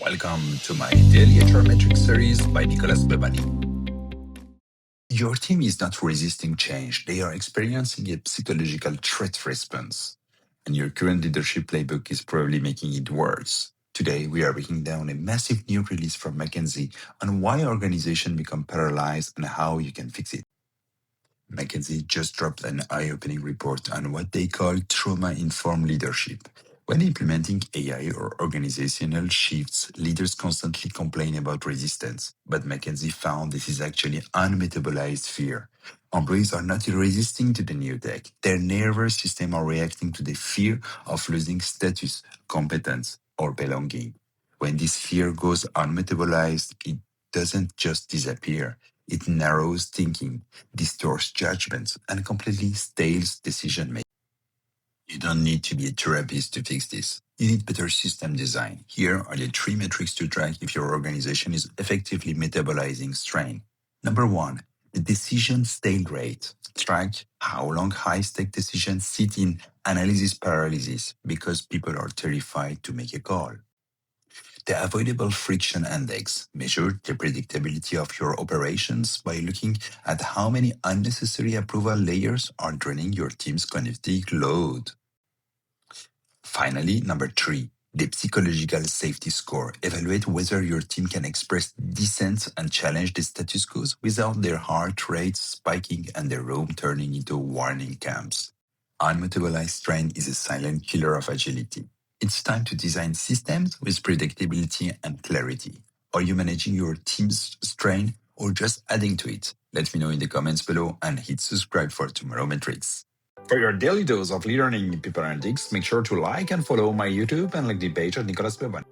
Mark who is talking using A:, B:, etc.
A: Welcome to my daily HR metrics series by Nicolas Behbahani. Your team is not resisting change, they are experiencing a psychological threat response. And your current leadership playbook is probably making it worse. Today, we are breaking down a massive new release from McKinsey on why organizations become paralyzed and how you can fix it. McKinsey just dropped an eye-opening report on what they call trauma-informed leadership. When implementing AI or organizational shifts, leaders constantly complain about resistance, but McKinsey found this is actually unmetabolized fear. Employees are not resisting to the new tech. Their nervous system are reacting to the fear of losing status, competence, or belonging. When this fear goes unmetabolized, it doesn't just disappear. It narrows thinking, distorts judgments, and completely stales decision making. You don't need to be a therapist to fix this. You need better system design. Here are the 3 metrics to track if your organization is effectively metabolizing strain. Number 1, the decision stale rate. Track how long high-stake decisions sit in analysis paralysis because people are terrified to make a call. The Avoidable Friction Index measures the predictability of your operations by looking at how many unnecessary approval layers are draining your team's cognitive load. Finally, number 3, the Psychological Safety Score. Evaluate whether your team can express dissent and challenge the status quo without their heart rate spiking and the room turning into warning camps. Unmetabolized strain is a silent killer of agility. It's time to design systems with predictability and clarity. Are you managing your team's strain or just adding to it? Let me know in the comments below and hit subscribe for tomorrow metrics. For your daily dose of learning in people analytics, make sure to like and follow my YouTube and like the page of Nicolas Behbahani.